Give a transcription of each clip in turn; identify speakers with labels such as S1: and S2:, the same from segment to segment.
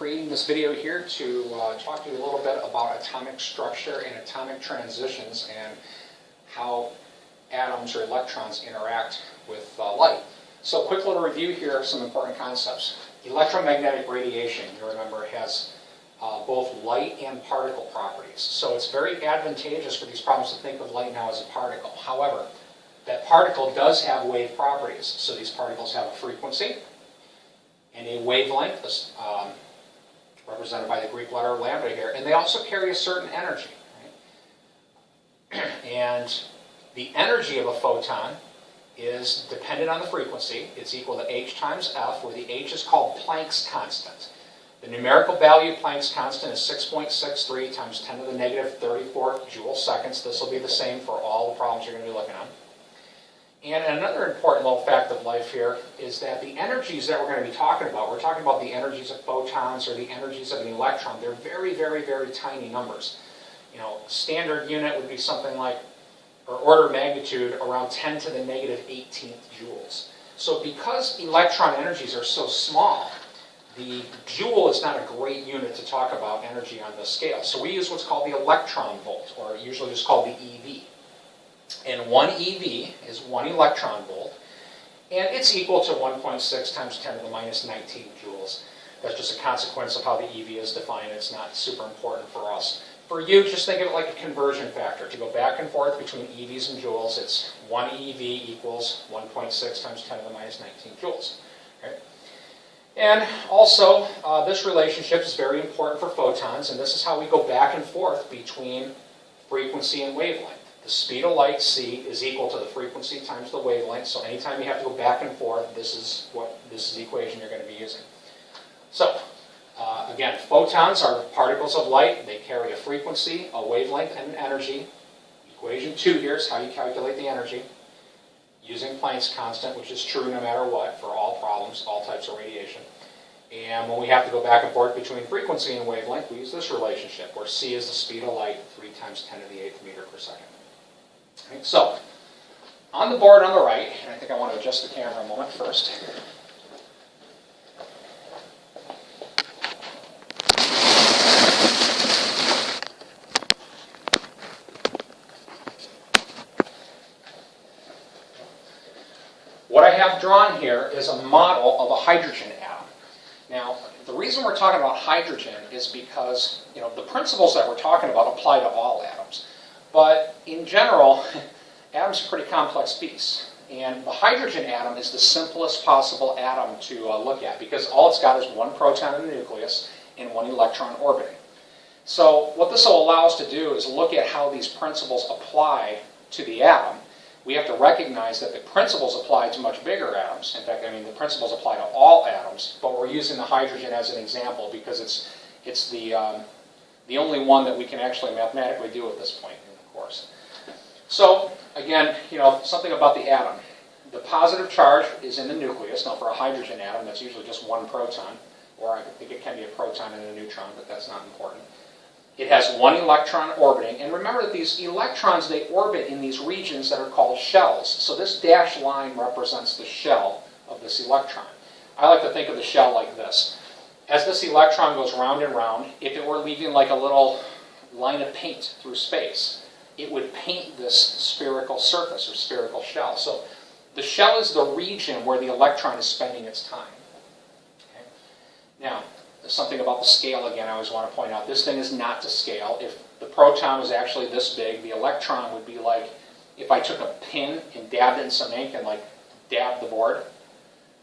S1: creating this video here to talk to you a little bit about atomic structure and atomic transitions and how atoms or electrons interact with light. So quick little review here of some important concepts. Electromagnetic radiation, you remember, has both light and particle properties. So it's very advantageous for these problems to think of light now as a particle. However, that particle does have wave properties. So these particles have a frequency and a wavelength, represented by the Greek letter lambda here, and they also carry a certain energy. Right? And the energy of a photon is dependent on the frequency. It's equal to h times f, where the h is called Planck's constant. The numerical value of Planck's constant is 6.63 times 10 to the negative 34 joule seconds. This will be the same for all the problems you're going to be looking at. And another important little fact of life here is that the energies that we're going to be talking about, we're talking about the energies of photons or the energies of an electron. They're very, very, very tiny numbers. You know, standard unit would be something like, or order of magnitude, around 10 to the negative 18th joules. So because electron energies are so small, the joule is not a great unit to talk about energy on this scale. So we use what's called the electron volt, or usually just called the EV. And 1 EV is 1 electron volt, and it's equal to 1.6 times 10 to the minus 19 joules. That's just a consequence of how the EV is defined. It's not super important for us. For you, just think of it like a conversion factor. To go back and forth between EVs and joules, it's 1 EV equals 1.6 times 10 to the minus 19 joules. Okay? And also, this relationship is very important for photons, and this is how we go back and forth between frequency and wavelength. The speed of light, c, is equal to the frequency times the wavelength. So anytime you have to go back and forth, this is the equation you're going to be using. So, again, photons are particles of light. They carry a frequency, a wavelength, and an energy. Equation 2 here is how you calculate the energy using Planck's constant, which is true no matter what for all problems, all types of radiation. And when we have to go back and forth between frequency and wavelength, we use this relationship, where c is the speed of light, 3 times 10 to the 8th meter per second. Okay, so, on the board on the right, and I think I want to adjust the camera a moment first. What I have drawn here is a model of a hydrogen atom. Now, the reason we're talking about hydrogen is because, you know, the principles that we're talking about apply to all atoms. But in general, atoms are pretty complex beasts. And the hydrogen atom is the simplest possible atom to look at, because all it's got is 1 proton in the nucleus and 1 electron orbiting. So what this will allow us to do is look at how these principles apply to the atom. We have to recognize that the principles apply to much bigger atoms. In fact, I mean, the principles apply to all atoms, but we're using the hydrogen as an example because it's the only one that we can actually mathematically do at this point in the course. So, again, you know, something about the atom. The positive charge is in the nucleus. Now, for a hydrogen atom, that's usually just 1 proton, or I think it can be a proton and a neutron, but that's not important. It has 1 electron orbiting, and remember that these electrons, they orbit in these regions that are called shells. So this dashed line represents the shell of this electron. I like to think of the shell like this. As this electron goes round and round, if it were leaving like a little line of paint through space, it would paint this spherical surface or spherical shell. So the shell is the region where the electron is spending its time. Okay? Now, something about the scale again I always want to point out. This thing is not to scale. If the proton was actually this big, the electron would be like if I took a pin and dabbed it in some ink and like dabbed the board,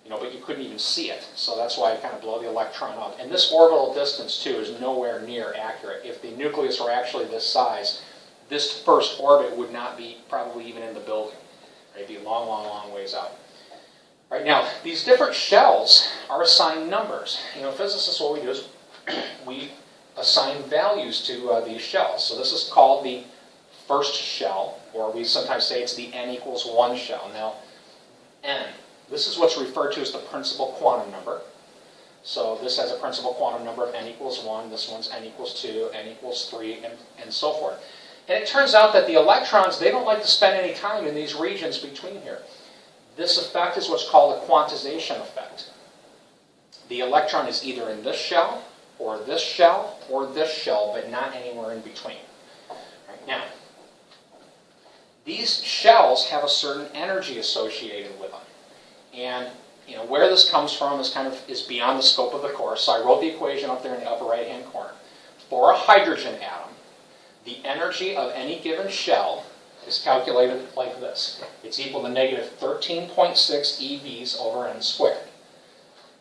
S1: you know, but you couldn't even see it. So that's why I kind of blow the electron up. And this orbital distance too is nowhere near accurate. If the nucleus were actually this size, this first orbit would not be probably even in the building. It'd be a long, long, long ways out. Right, now, these different shells are assigned numbers. You know, physicists, what we do is we assign values to these shells. So this is called the first shell, or we sometimes say it's the n equals 1 shell. Now, n, this is what's referred to as the principal quantum number. So this has a principal quantum number of n equals 1, this one's n equals 2, n equals 3, and so forth. And it turns out that the electrons, they don't like to spend any time in these regions between here. This effect is what's called a quantization effect. The electron is either in this shell or this shell, but not anywhere in between. Right, now, these shells have a certain energy associated with them. And where this comes from is beyond the scope of the course. So I wrote the equation up there in the upper right-hand corner. For a hydrogen atom, the energy of any given shell is calculated like this. It's equal to negative 13.6 EVs over n squared.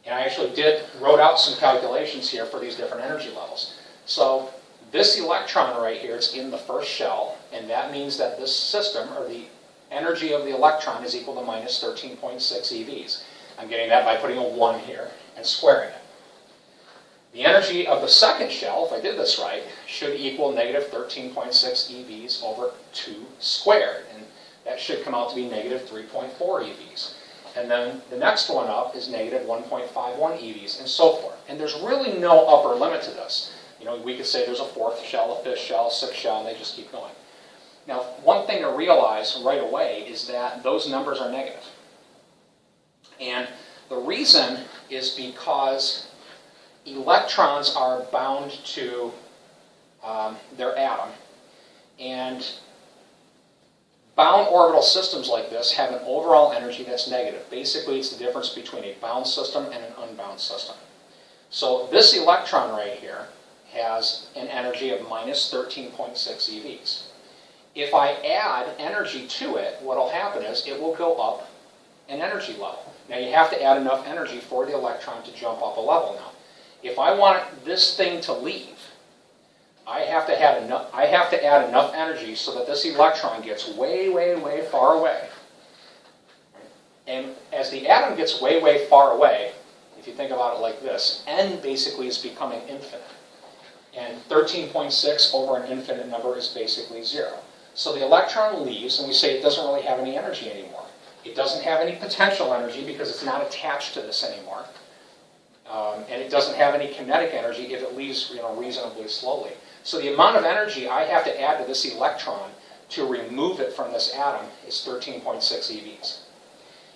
S1: And I actually wrote out some calculations here for these different energy levels. So this electron right here is in the first shell, and that means that this system, or the energy of the electron, is equal to minus 13.6 EVs. I'm getting that by putting a 1 here and squaring it. The energy of the second shell, if I did this right, should equal negative 13.6 EVs over 2 squared. And that should come out to be negative 3.4 EVs. And then the next one up is negative 1.51 EVs, and so forth. And there's really no upper limit to this. We could say there's a fourth shell, a fifth shell, a sixth shell, and they just keep going. Now, one thing to realize right away is that those numbers are negative. And the reason is because electrons are bound to their atom, and bound orbital systems like this have an overall energy that's negative. Basically, it's the difference between a bound system and an unbound system. So this electron right here has an energy of minus 13.6 EVs. If I add energy to it, what will happen is it will go up an energy level. Now, you have to add enough energy for the electron to jump up a level now. If I want this thing to leave, I have to add enough energy so that this electron gets way, way, way far away. And as the atom gets way, way far away, if you think about it like this, n basically is becoming infinite. And 13.6 over an infinite number is basically 0. So the electron leaves, and we say it doesn't really have any energy anymore. It doesn't have any potential energy because it's not attached to this anymore. And it doesn't have any kinetic energy if it leaves reasonably slowly. So the amount of energy I have to add to this electron to remove it from this atom is 13.6 EVs.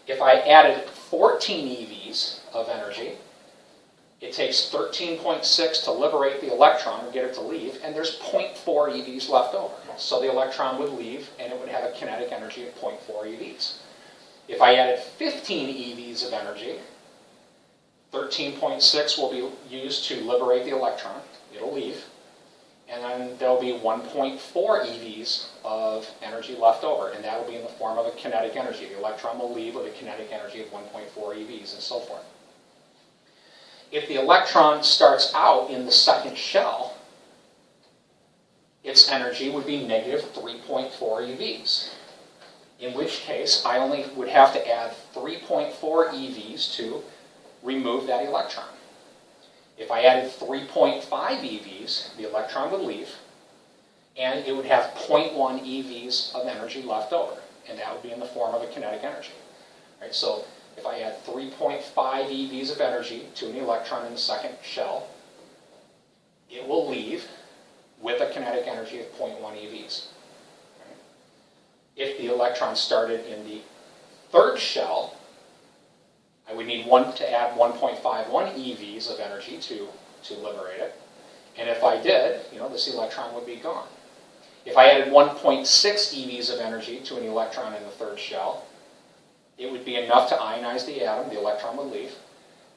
S1: If I added 14 EVs of energy, it takes 13.6 to liberate the electron or get it to leave, and there's 0.4 EVs left over. So the electron would leave, and it would have a kinetic energy of 0.4 EVs. If I added 15 EVs of energy, 13.6 will be used to liberate the electron. It'll leave. And then there'll be 1.4 EVs of energy left over, and that will be in the form of a kinetic energy. The electron will leave with a kinetic energy of 1.4 EVs, and so forth. If the electron starts out in the second shell, its energy would be negative 3.4 EVs, in which case I only would have to add 3.4 EVs to remove that electron. If I added 3.5 EVs, the electron would leave, and it would have 0.1 EVs of energy left over, and that would be in the form of a kinetic energy. Right, so if I add 3.5 EVs of energy to an electron in the second shell, it will leave with a kinetic energy of 0.1 EVs. Right? If the electron started in the third shell, I would need to add 1.51 EVs of energy to liberate it. And if I did, this electron would be gone. If I added 1.6 EVs of energy to an electron in the third shell, it would be enough to ionize the atom, the electron would leave,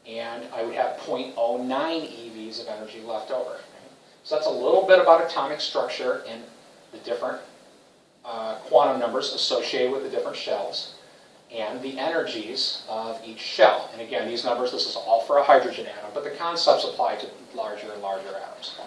S1: and I would have 0.09 EVs of energy left over. So that's a little bit about atomic structure and the different quantum numbers associated with the different shells, and the energies of each shell. And again, these numbers, this is all for a hydrogen atom, but the concepts apply to larger and larger atoms.